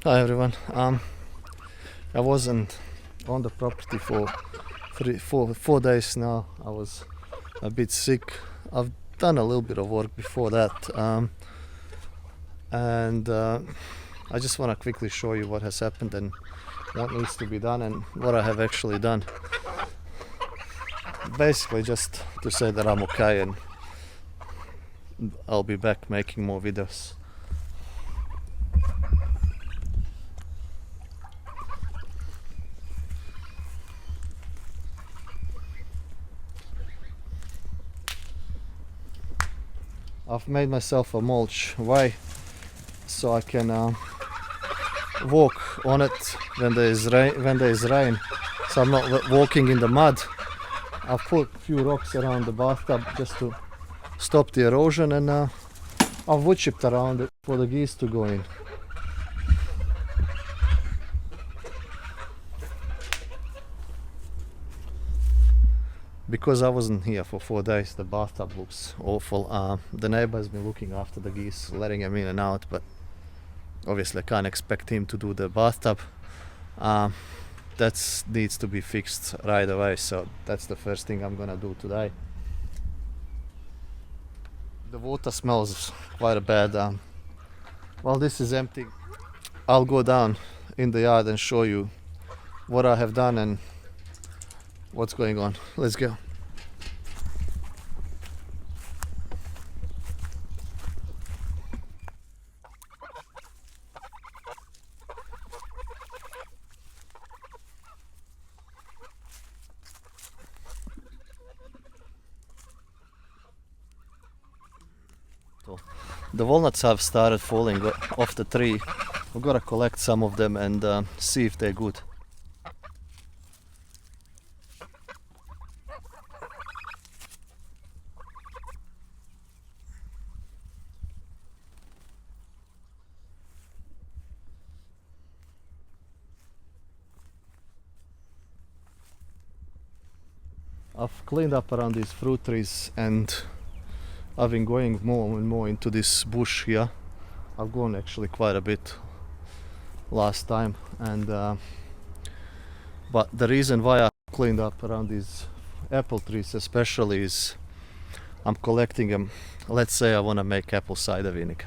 Hi everyone. I wasn't on the property for 4 days now. I was a bit sick. I've done a little bit of work before that, and I just want to quickly show you what has happened and what needs to be done and what I have actually done. Basically, just to say that I'm okay and I'll be back making more videos. I've made myself a mulch way so I can walk on it when there is rain, so I'm not walking in the mud. I've put a few rocks around the bathtub just to stop the erosion, and I've wood chipped around it for the geese to go in. Because I wasn't here for 4 days, the bathtub looks awful. The neighbor has been looking after the geese, letting them in and out, but obviously I can't expect him to do the bathtub. That needs to be fixed right away, so that's the first thing I'm gonna do today. The water smells quite bad. While this is empty, I'll go down in the yard and show you what I have done and what's going on. Let's go. The walnuts have started falling off the tree. We've got to collect some of them and see if they're good. I've cleaned up around these fruit trees and I've been going more and more into this bush here. I've gone actually quite a bit last time, and but the reason why I cleaned up around these apple trees especially is I'm collecting them. Let's say I want to make apple cider vinegar.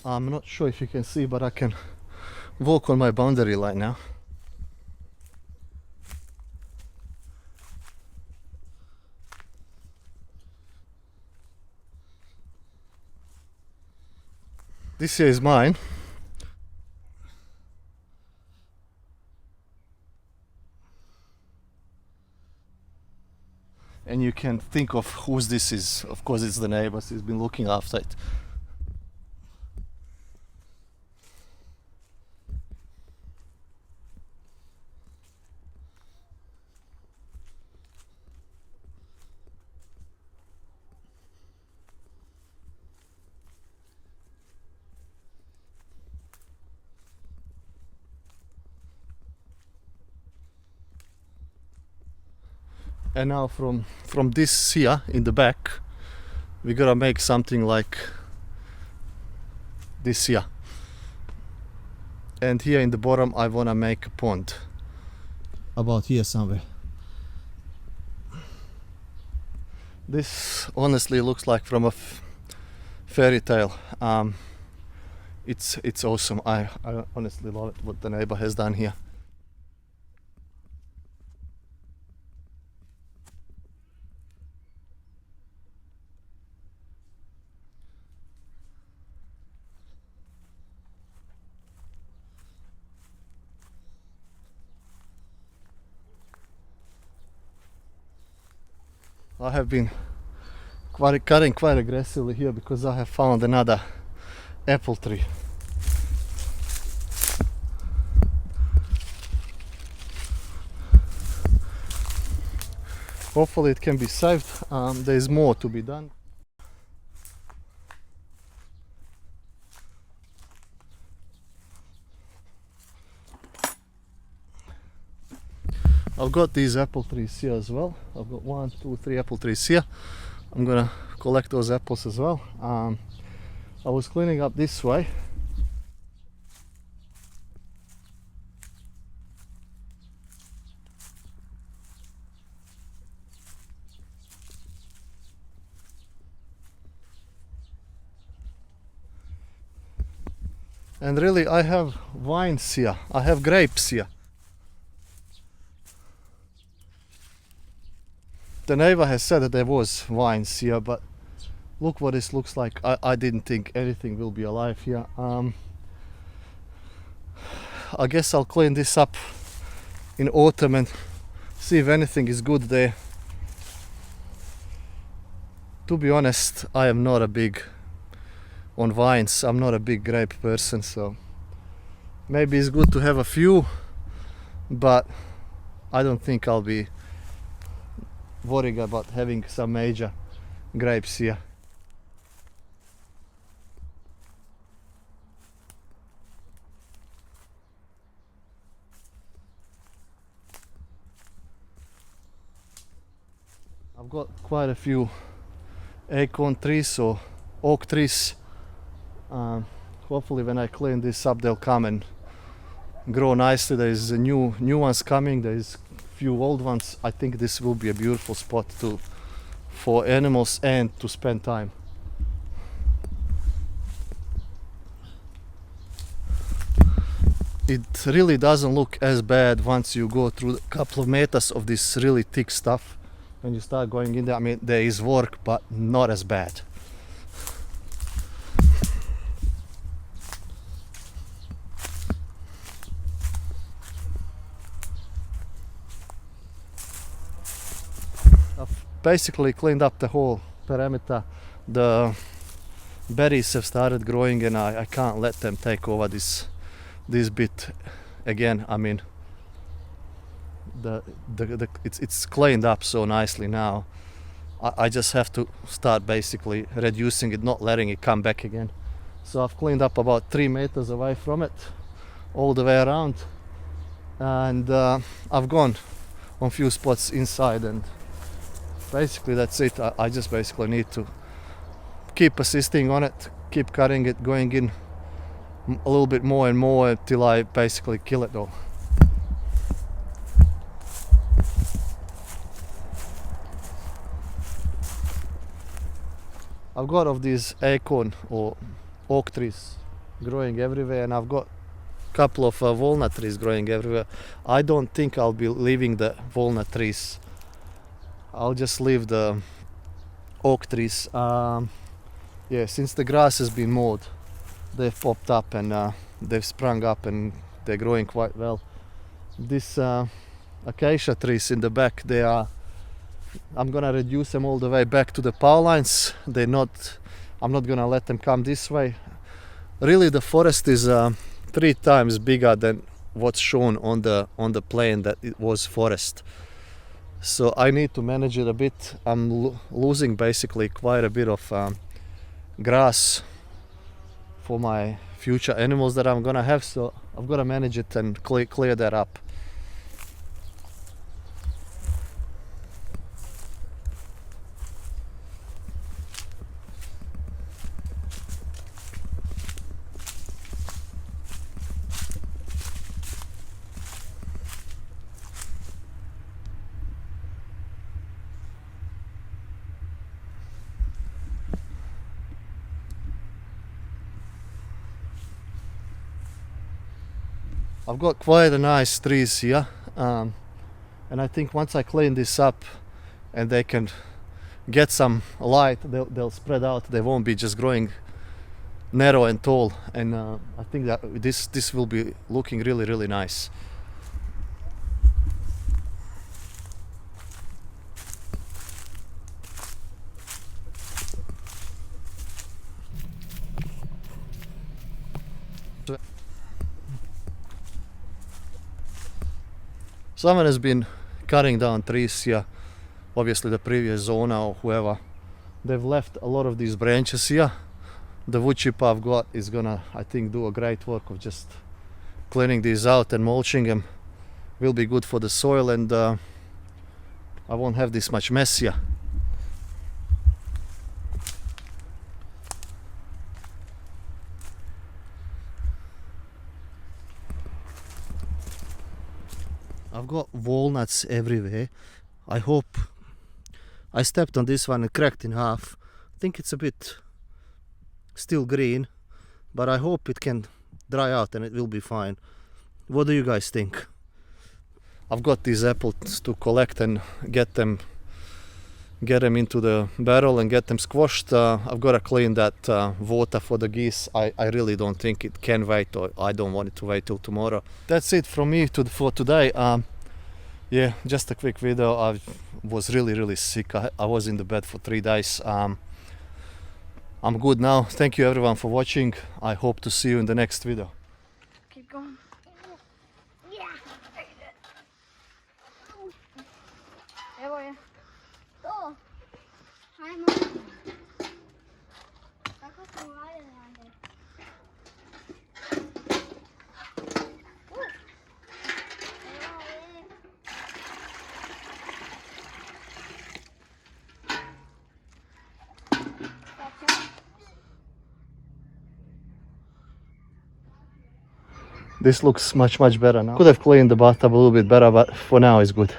I'm not sure if you can see, but I can walk on my boundary line now. This here is mine. And you can think of whose this is. Of course it's the neighbors, he's been looking after it. And now from this here in the back, we gotta make something like this here. And here in the bottom I wanna make a pond. About here somewhere. This honestly looks like from a fairy tale. It's awesome. I honestly love it, what the neighbor has done here. I have been cutting quite aggressively here because I have found another apple tree. Hopefully it can be saved. There is more to be done. I've got these apple trees here as well. I've got 1, 2, 3 apple trees here. I'm gonna collect those apples as well. I was cleaning up this way. And really I have vines here. I have grapes here. The neighbor has said that there was vines here, but look what this looks like. I didn't think anything will be alive here. I guess I'll clean this up in autumn and see if anything is good there. To be honest, I am not a big on vines. I'm not a big grape person, so maybe it's good to have a few, but I don't think I'll be worrying about having some major grapes here. I've got quite a few acorn trees or oak trees. Hopefully when I clean this up they'll come and grow nicely. There's a new ones coming. There's few old ones. I think this will be a beautiful spot for animals and to spend time. It really doesn't look as bad once you go through a couple of meters of this really thick stuff. When you start going in there, I mean, there is work, but not as bad. I've basically cleaned up the whole perimeter. The berries have started growing and I can't let them take over this bit again. I mean, it's cleaned up so nicely now. I just have to start basically reducing it, not letting it come back again. So I've cleaned up about 3 meters away from it, all the way around, and I've gone on a few spots inside, and basically that's it. I just basically need to keep persisting on it, keep cutting it, going in a little bit more and more until I basically kill it all. I've got of these acorn or oak trees growing everywhere, and I've got a couple of walnut trees growing everywhere. I don't think I'll be leaving the walnut trees. I'll just leave the oak trees. Yeah, since the grass has been mowed, they've popped up and they've sprung up and they're growing quite well. These acacia trees in the back, I'm gonna reduce them all the way back to the power lines. I'm not gonna let them come this way. Really, the forest is 3 times bigger than what's shown on the plane that it was forest. So I need to manage it a bit. I'm losing basically quite a bit of grass for my future animals that I'm gonna have, so I've got to manage it and clear that up. I've got quite a nice trees here, and I think once I clean this up and they can get some light, they'll spread out. They won't be just growing narrow and tall, and I think that this will be looking really nice. Someone has been cutting down trees here. Obviously the previous owner or whoever. They've left a lot of these branches here. The wood chipper I've got is gonna, I think, do a great work of just cleaning these out and mulching them. Will be good for the soil, and I won't have this much mess here. I've got walnuts everywhere. I hope. I stepped on this one and cracked in half. I think it's a bit still green, but I hope it can dry out and it will be fine. What do you guys think? I've got these apples to collect and get them into the barrel and get them squashed. I've got to clean that water for the geese. I really don't think it can wait, or I don't want it to wait till tomorrow. That's it from me for today. Yeah, just a quick video. I was really sick. I was in the bed for 3 days. I'm good now. Thank you everyone for watching. I hope to see you in the next video. Keep going. Yeah. Evo je. To. Hajmo. Kako smo radili, Andrej? Evo je. This looks much better now. Could have cleaned the bathtub a little bit better, but for now it's good.